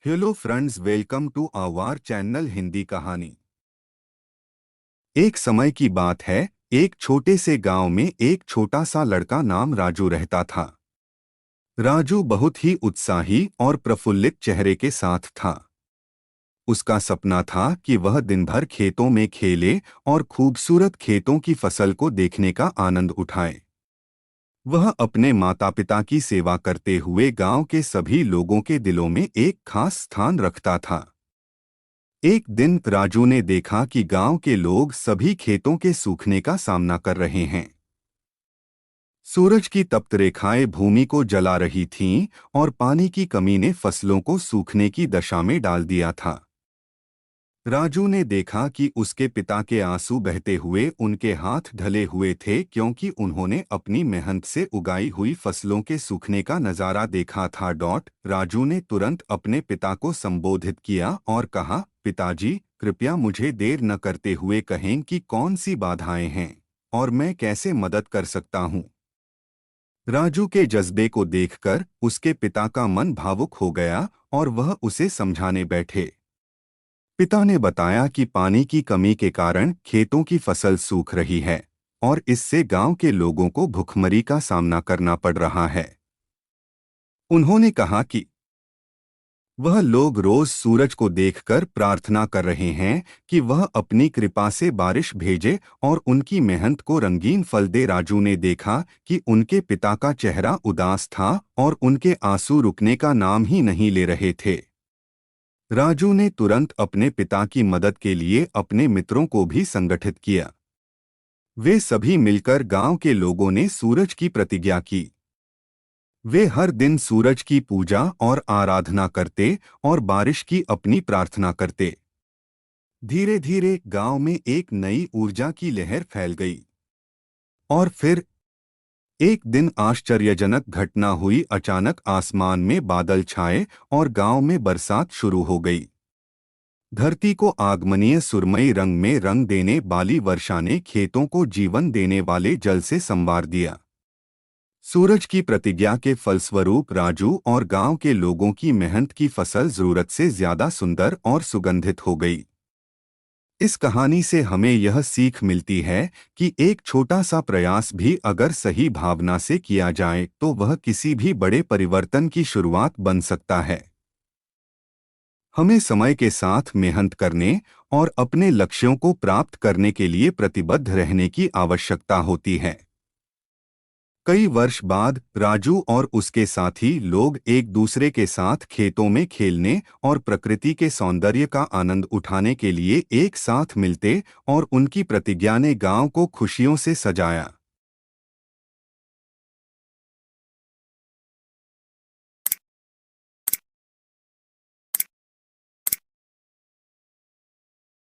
Hello friends, welcome to our channel Hindi Kahani. एक समय की बात है। एक छोटे से गांव में एक छोटा सा लड़का नाम राजू रहता था। राजू बहुत ही उत्साही और प्रफुल्लित चेहरे के साथ था। उसका सपना था कि वह दिन भर खेतों में खेले और खूबसूरत खेतों की फसल को देखने का आनंद उठाए। वह अपने माता पिता की सेवा करते हुए गांव के सभी लोगों के दिलों में एक खास स्थान रखता था। एक दिन राजू ने देखा कि गांव के लोग सभी खेतों के सूखने का सामना कर रहे हैं। सूरज की तप्त रेखाएं भूमि को जला रही थीं और पानी की कमी ने फसलों को सूखने की दशा में डाल दिया था। राजू ने देखा कि उसके पिता के आंसू बहते हुए उनके हाथ ढले हुए थे, क्योंकि उन्होंने अपनी मेहनत से उगाई हुई फसलों के सूखने का नजारा देखा था। राजू ने तुरंत अपने पिता को संबोधित किया और कहा, पिताजी, कृपया मुझे देर न करते हुए कहें कि कौन सी बाधाएं हैं और मैं कैसे मदद कर सकता हूं। राजू के जज्बे को देखकर उसके पिता का मन भावुक हो गया और वह उसे समझाने बैठे। पिता ने बताया कि पानी की कमी के कारण खेतों की फसल सूख रही है और इससे गांव के लोगों को भुखमरी का सामना करना पड़ रहा है। उन्होंने कहा कि वह लोग रोज सूरज को देखकर प्रार्थना कर रहे हैं कि वह अपनी कृपा से बारिश भेजे और उनकी मेहनत को रंगीन फल दे। राजू ने देखा कि उनके पिता का चेहरा उदास था और उनके आंसू रुकने का नाम ही नहीं ले रहे थे। राजू ने तुरंत अपने पिता की मदद के लिए अपने मित्रों को भी संगठित किया। वे सभी मिलकर गांव के लोगों ने सूरज की प्रतिज्ञा की। वे हर दिन सूरज की पूजा और आराधना करते और बारिश की अपनी प्रार्थना करते। धीरे धीरे गांव में एक नई ऊर्जा की लहर फैल गई। और फिर एक दिन आश्चर्यजनक घटना हुई। अचानक आसमान में बादल छाए और गांव में बरसात शुरू हो गई। धरती को आगमनीय सुरमई रंग में रंग देने वाली वर्षा ने खेतों को जीवन देने वाले जल से संवार दिया। सूरज की प्रतिज्ञा के फलस्वरूप राजू और गांव के लोगों की मेहनत की फसल जरूरत से ज्यादा सुंदर और सुगंधित हो गई। इस कहानी से हमें यह सीख मिलती है कि एक छोटा सा प्रयास भी अगर सही भावना से किया जाए तो वह किसी भी बड़े परिवर्तन की शुरुआत बन सकता है। हमें समय के साथ मेहनत करने और अपने लक्ष्यों को प्राप्त करने के लिए प्रतिबद्ध रहने की आवश्यकता होती है। कई वर्ष बाद राजू और उसके साथी लोग एक दूसरे के साथ खेतों में खेलने और प्रकृति के सौंदर्य का आनंद उठाने के लिए एक साथ मिलते और उनकी प्रतिज्ञा ने गांव को खुशियों से सजाया।